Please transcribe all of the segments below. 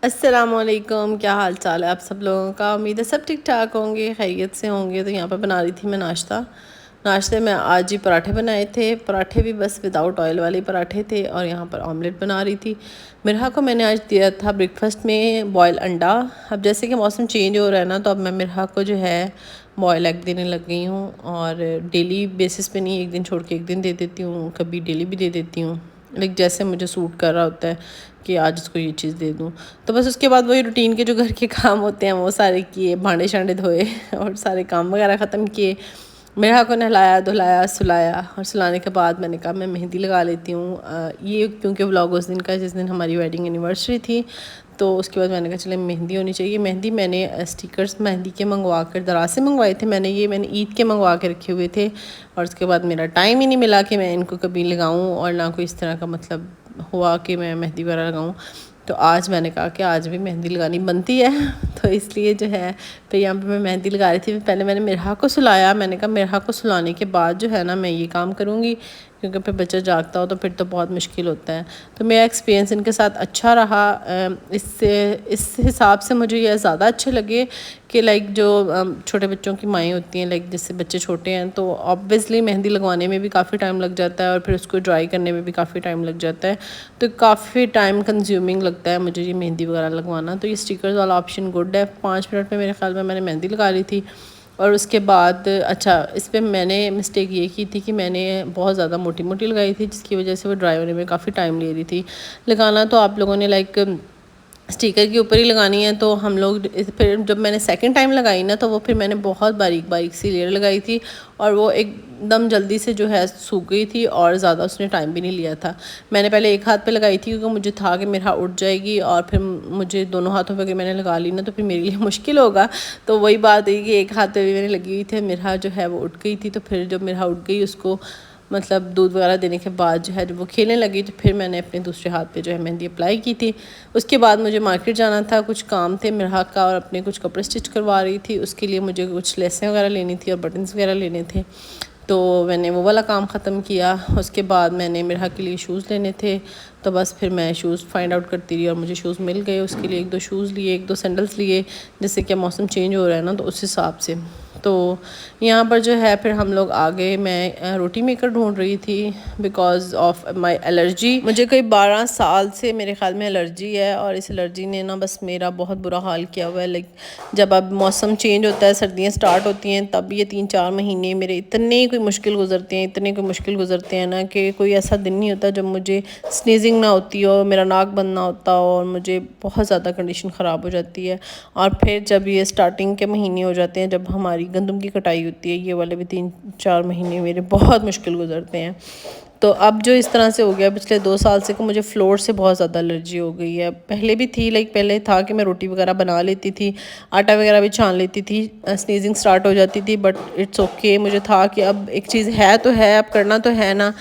अस्सलामुअलैकुम, क्या हाल चाल है आप सब लोगों का। उम्मीद है सब ठीक ठाक होंगे, खैरियत से होंगे। तो यहाँ पर बना रही थी मैं नाश्ते में आज ही पराठे बनाए थे। पराठे भी बस विदाउट ऑयल वाले पराठे थे और यहाँ पर ऑमलेट बना रही थी। मिरहा को मैंने आज दिया था ब्रेकफास्ट में बॉयल अंडा। अब जैसे कि मौसम चेंज हो रहा है ना, तो अब मैं मिरहा को जो है बॉयल एग देने लग गई हूँ। और डेली बेसिस पे नहीं, एक दिन छोड़ के एक दिन दे देती हूँ, कभी डेली भी दे देती हूँ, लाइक जैसे मुझे सूट कर रहा होता है कि आज इसको ये चीज़ दे दूँ। तो बस उसके बाद वही रूटीन के जो घर के काम होते हैं वो सारे किए, भांडे शांडे धोए और सारे काम वगैरह ख़त्म किए। मेरा को नहलाया धुलाया सुलाया, और सुलाने के बाद मैंने कहा मैं मेहंदी लगा लेती हूँ। ये क्योंकि व्लॉग उस दिन का जिस दिन हमारी वेडिंग एनिवर्सरी थी, तो उसके बाद मैंने कहा चले मेहंदी होनी चाहिए। मेहंदी मैंने स्टिकर्स मेहंदी के मंगवा कर दराज से मंगवाए थे। मैंने ईद के मंगवा के रखे हुए थे, और उसके बाद मेरा टाइम ही नहीं मिला कि मैं इनको कभी लगाऊं, और ना कोई इस तरह का मतलब हुआ कि मैं मेहंदी वगैरह लगाऊं। तो आज मैंने कहा कि आज भी मेहंदी लगानी बनती है तो इसलिए जो है फिर यहाँ पे मैं मेहंदी लगा रही थी। पहले मैंने मिरहा को सुलाया, मैंने कहा मिरहा को सुलाने के बाद जो है ना मैं ये काम करूँगी, क्योंकि फिर बच्चा जागता हो तो फिर तो बहुत मुश्किल होता है। तो मेरा एक्सपीरियंस इनके साथ अच्छा रहा। इस हिसाब से मुझे ये ज़्यादा अच्छे लगे कि लाइक जो छोटे बच्चों की माएँ होती हैं, लाइक जैसे बच्चे छोटे हैं तो ऑब्वियसली मेहंदी लगवाने में भी काफ़ी टाइम लग जाता है, और फिर उसको ड्राई करने में भी काफ़ी टाइम लग जाता है। तो काफ़ी टाइम कंज्यूमिंग लगता है मुझे ये मेहंदी वगैरह लगवाना। तो ये स्टिकर्स वाला ऑप्शन गुड है। 5 मिनट में मेरे ख्याल में मैंने मेहंदी लगा ली थी। और उसके बाद अच्छा, इस पर मैंने मिस्टेक ये की थी कि मैंने बहुत ज़्यादा मोटी मोटी लगाई थी, जिसकी वजह से वो ड्राई होने में काफ़ी टाइम ले रही थी। लगाना तो आप लोगों ने लाइक स्टिकर के ऊपर ही लगानी है। तो हम लोग फिर जब मैंने सेकंड टाइम लगाई ना, तो वो फिर मैंने बहुत बारीक बारीक सी लेयर लगाई थी, और वो एकदम जल्दी से जो है सूख गई थी, और ज़्यादा उसने टाइम भी नहीं लिया था। मैंने पहले एक हाथ पे लगाई थी क्योंकि मुझे था कि मेरा हाथ उठ जाएगी, और फिर मुझे दोनों हाथों पे अगर मैंने लगा ली ना तो फिर मेरे लिए मुश्किल होगा। तो वही बात है कि एक हाथ पे भी मैंने लगी हुई थी, मेरा जो है वो उठ गई थी। तो फिर जब मेरा उठ गई, उसको मतलब दूध वगैरह देने के बाद जो है जब वो खेलने लगी, तो फिर मैंने अपने दूसरे हाथ पे जो है मेहंदी अप्लाई की थी। उसके बाद मुझे मार्केट जाना था, कुछ काम थे मेरे हाथ का, और अपने कुछ कपड़े स्टिच करवा रही थी। उसके लिए मुझे कुछ लेसें वगैरह लेनी थी और बटन्स वगैरह लेने थे। तो मैंने वो वाला काम ख़त्म किया। उसके बाद मैंने मेरा के लिए शूज़ लेने थे, तो बस फिर मैं शूज़ फाइंड आउट करती रही, और मुझे शूज़ मिल गए। उसके लिए 1-2 शूज़ लिए, 1-2 सैंडल्स लिए, जैसे कि मौसम चेंज हो रहा है ना, तो उस हिसाब से। तो यहाँ पर जो है फिर हम लोग आ गए। मैं रोटी मेकर ढूंढ रही थी बिकॉज़ ऑफ माई एलर्जी। मुझे कोई 12 साल से मेरे ख्याल में एलर्जी है, और इस एलर्जी ने ना बस मेरा बहुत बुरा हाल किया हुआ है। लाइक जब अब मौसम चेंज होता है, सर्दियाँ स्टार्ट होती हैं, तब ये 3-4 महीने मेरे इतने कोई मुश्किल गुजरते हैं, इतने कोई मुश्किल गुजरते हैं ना, कि कोई ऐसा दिन नहीं होता जब मुझे स्नीजिंग ना होती हो, मेरा नाक बंद ना होता हो, और मुझे बहुत ज़्यादा कंडीशन ख़राब हो जाती है। और फिर जब ये स्टार्टिंग के महीने हो जाते हैं, जब हमारी गंदम की कटाई होती है, ये वाले भी 3-4 महीने मेरे बहुत मुश्किल गुजरते हैं। तो अब जो इस तरह से हो गया पिछले 2 साल से, कि मुझे फ्लोर से बहुत ज़्यादा एलर्जी हो गई है। पहले भी थी, लाइक पहले था कि मैं रोटी वगैरह बना लेती थी, आटा वगैरह भी छान लेती थी, स्नीजिंग स्टार्ट हो जाती थी, बट इट्स ओके। मुझे था कि अब एक चीज़ है तो है, अब करना तो है ना।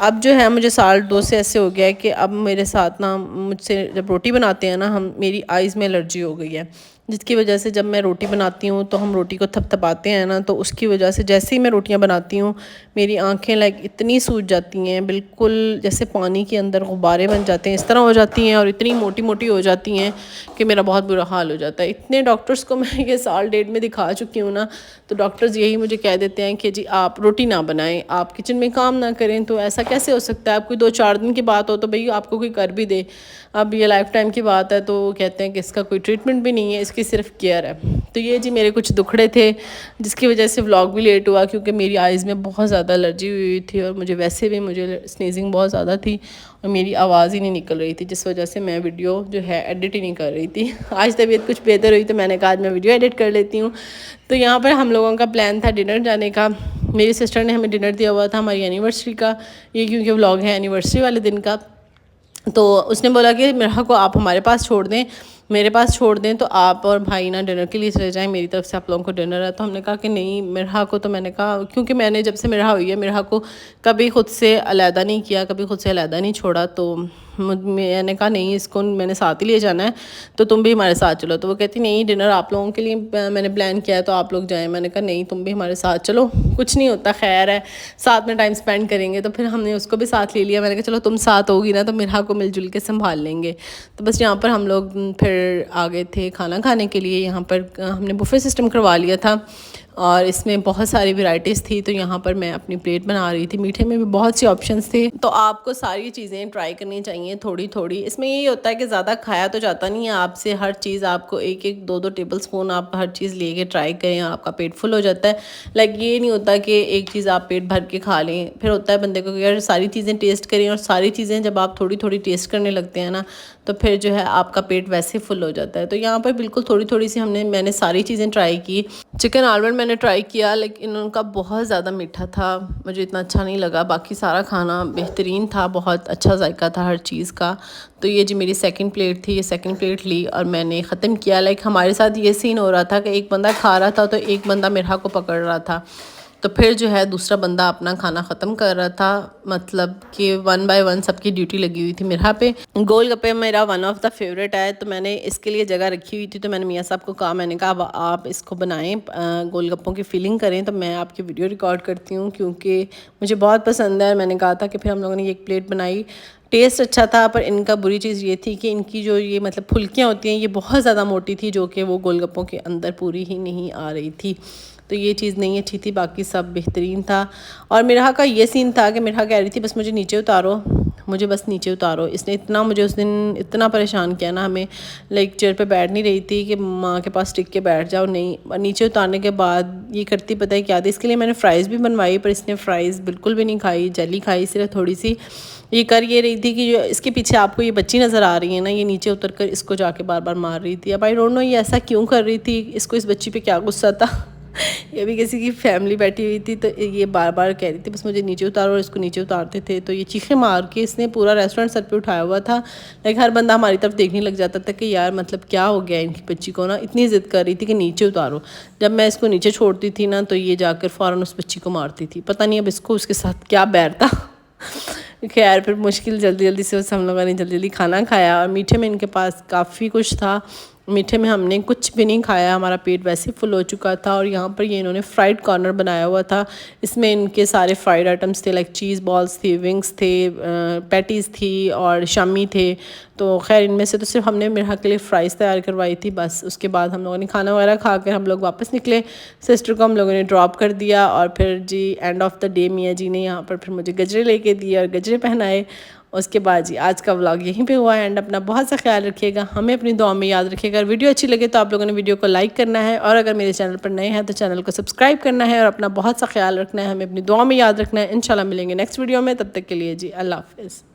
अब जो है मुझे 1-2 से ऐसे हो गया है कि अब मेरे साथ ना, मुझसे जब रोटी बनाते हैं ना हम, मेरी आइज़ में एलर्जी हो गई है, जिसकी वजह से जब मैं रोटी बनाती हूँ तो हम रोटी को थपथपाते हैं ना, तो उसकी वजह से जैसे ही मैं रोटियाँ बनाती हूँ, मेरी आंखें लाइक इतनी सूज जाती हैं, बिल्कुल जैसे पानी के अंदर गुब्बारे बन जाते हैं, इस तरह हो जाती हैं, और इतनी मोटी मोटी हो जाती हैं कि मेरा बहुत बुरा हाल हो जाता है। इतने डॉक्टर्स को मैं ये 1-1.5 साल में दिखा चुकी हूँ ना, तो डॉक्टर्स यही मुझे कह देते हैं कि जी आप रोटी ना बनाएं, आप किचन में काम ना करें। तो ऐसा कैसे हो सकता है? आप कोई 2-4 दिन की बात हो तो भाई आपको कोई कर भी दे, अब ये लाइफ टाइम की बात है, तो कहते हैं कि इसका कोई ट्रीटमेंट भी नहीं है, इसकी सिर्फ केयर है। तो ये जी मेरे कुछ दुखड़े थे, जिसकी वजह से व्लॉग भी लेट हुआ, क्योंकि मेरी आइज़ में बहुत ज़्यादा एलर्जी हुई थी, और मुझे वैसे भी मुझे स्नीजिंग बहुत ज़्यादा थी, और मेरी आवाज़ ही नहीं निकल रही थी, जिस वजह से मैं वीडियो जो है एडिट ही नहीं कर रही थी। आज तबीयत कुछ बेहतर हुई तो मैंने कहा आज मैं वीडियो एडिट कर लेती हूँ। तो यहाँ पर हम लोगों का प्लान था डिनर जाने का। मेरी सिस्टर ने हमें डिनर दिया हुआ था हमारी एनिवर्सरी का, ये क्योंकि व्लॉग है एनिवर्सरी वाले दिन का। तो उसने बोला कि मेरा को आप हमारे पास छोड़ दें, मेरे पास छोड़ दें, तो आप और भाई ना डिनर के लिए चले जाएं, मेरी तरफ से आप लोगों को डिनर है। तो हमने कहा कि नहीं, मेरा को, तो मैंने कहा क्योंकि मैंने जब से मेरा हुई है, मेरा को कभी खुद से अलहदा नहीं किया, कभी खुद से अलहदा नहीं छोड़ा। तो मैंने कहा नहीं, इसको मैंने साथ ही ले जाना है, तो तुम भी हमारे साथ चलो। तो वो कहती नहीं, डिनर आप लोगों के लिए मैंने प्लान किया है, तो आप लोग जाएं। मैंने कहा नहीं, तुम भी हमारे साथ चलो, कुछ नहीं होता, खैर है, साथ में टाइम स्पेंड करेंगे। तो फिर हमने उसको भी साथ ले लिया। मैंने कहा चलो तुम साथ होगी ना, तो मेरा को मिलजुल के संभाल लेंगे। तो बस यहाँ पर हम लोग फिर फिर आ गए थे खाना खाने के लिए। यहाँ पर हमने बुफे सिस्टम करवा लिया था और इसमें बहुत सारी वैरायटीज़ थी, तो यहाँ पर मैं अपनी प्लेट बना रही थी। मीठे में भी बहुत सी ऑप्शंस थे, तो आपको सारी चीज़ें ट्राई करनी चाहिए थोड़ी थोड़ी। इसमें यही होता है कि ज़्यादा खाया तो जाता नहीं है आपसे, हर चीज़ आपको एक एक दो दो टेबल स्पून आप हर चीज़ लेके ट्राई करें, आपका पेट फुल हो जाता है। लाइक ये नहीं होता कि एक चीज़ आप पेट भर के खा लें, फिर होता है बंदे को यार सारी चीज़ें टेस्ट करें, और सारी चीज़ें जब आप थोड़ी थोड़ी टेस्ट करने लगते हैं ना, तो फिर जो है आपका पेट वैसे फुल हो जाता है। तो यहाँ पर बिल्कुल थोड़ी थोड़ी सी मैंने सारी चीज़ें ट्राई की। चिकन आलमंड मैंने ट्राई किया, लेकिन उनका बहुत ज़्यादा मीठा था, मुझे इतना अच्छा नहीं लगा। बाकी सारा खाना बेहतरीन था, बहुत अच्छा जायका था हर चीज़ का। तो ये जी मेरी सेकंड प्लेट थी, ये सेकंड प्लेट ली और मैंने ख़त्म किया। लाइक हमारे साथ ये सीन हो रहा था कि एक बंदा खा रहा था तो एक बंदा मिरहा को पकड़ रहा था, तो फिर जो है दूसरा बंदा अपना खाना ख़त्म कर रहा था। मतलब कि 1 बाय 1 सबकी ड्यूटी लगी हुई थी मिरहा पे। गोलगप्पे मेरा वन ऑफ द फेवरेट है, तो मैंने इसके लिए जगह रखी हुई थी। तो मैंने मियाँ साहब को कहा, मैंने कहा अब आप इसको बनाएं, गोलगप्पों की फीलिंग करें, तो मैं आपकी वीडियो रिकॉर्ड करती हूँ क्योंकि मुझे बहुत पसंद है। मैंने कहा था कि फिर हम लोगों ने एक प्लेट बनाई। टेस्ट अच्छा था, पर इनका बुरी चीज़ ये थी कि इनकी जो ये मतलब फुल्कियाँ होती हैं ये बहुत ज़्यादा मोटी थी, जो कि वो गोलगप्पों के अंदर पूरी ही नहीं आ रही थी। तो ये चीज़ नहीं अच्छी थी, बाकी सब बेहतरीन था। और मिरहा का ये सीन था कि मिरहा कह रही थी बस मुझे नीचे उतारो, मुझे बस नीचे उतारो। इसने इतना मुझे उस दिन इतना परेशान किया ना, हमें लाइक चेयर पे बैठ नहीं रही थी कि माँ के पास टिक के बैठ जाओ, नहीं। नीचे उतारने के बाद ये करती पता है क्या थी, इसके लिए मैंने फ़्राइज़ भी बनवाई, पर इसने फ़्राइज़ बिल्कुल भी नहीं खाई, जेली खाई सिर्फ थोड़ी सी। ये कर ये रही थी कि जो इसके पीछे आपको ये बच्ची नज़र आ रही है ना, ये नीचे उतर कर इसको जाके बार बार मार रही थी। अब आई डोंट नो ये ऐसा क्यों कर रही थी, इसको इस बच्ची पे क्या गुस्सा था। ये भी किसी की फैमिली बैठी हुई थी, तो ये बार बार कह रही थी बस मुझे नीचे उतारो, और इसको नीचे उतारते थे तो ये चीखें मार के इसने पूरा रेस्टोरेंट सर पे उठाया हुआ था। लाइक हर बंदा हमारी तरफ देखने लग जाता था कि यार मतलब क्या हो गया इनकी बच्ची को ना, इतनी ज़िद कर रही थी कि नीचे उतारो। जब मैं इसको नीचे छोड़ती थी ना, तो ये जाकर फ़ौरन उस बच्ची को मारती थी। पता नहीं अब इसको उसके साथ क्या बैर था। खैर फिर मुश्किल जल्दी जल्दी से हम लोगों ने जल्दी जल्दी खाना खाया। और मीठे में इनके पास काफ़ी कुछ था, मीठे में हमने कुछ भी नहीं खाया, हमारा पेट वैसे फुल हो चुका था। और यहाँ पर ये इन्होंने फ्राइड कॉर्नर बनाया हुआ था, इसमें इनके सारे फ्राइड आइटम्स थे, लाइक चीज़ बॉल्स थी, विंग्स थे, पैटीज़ थी और शामी थे। तो खैर इनमें से तो सिर्फ हमने मिरहा के लिए फ़्राइज़ तैयार करवाई थी बस। उसके बाद हम लोगों ने खाना वगैरह खा कर हम लोग वापस निकले। सिस्टर को हम लोगों ने ड्रॉप कर दिया, और फिर जी एंड ऑफ द डे मियाँ जी ने यहाँ पर फिर मुझे गजरे लेके दिए और गजरे पहनाए। उसके बाद जी आज का व्लॉग यहीं पे हुआ एंड। अपना बहुत सा ख्याल रखिएगा, हमें अपनी दुआ में याद रखिएगा। अगर वीडियो अच्छी लगे तो आप लोगों ने वीडियो को लाइक करना है, और अगर मेरे चैनल पर नए हैं तो चैनल को सब्सक्राइब करना है, और अपना बहुत सा ख्याल रखना है, हमें अपनी दुआ में याद रखना है। इंशाल्लाह मिलेंगे नेक्स्ट वीडियो में, तब तक के लिए जी अल्लाह हाफ़िज़।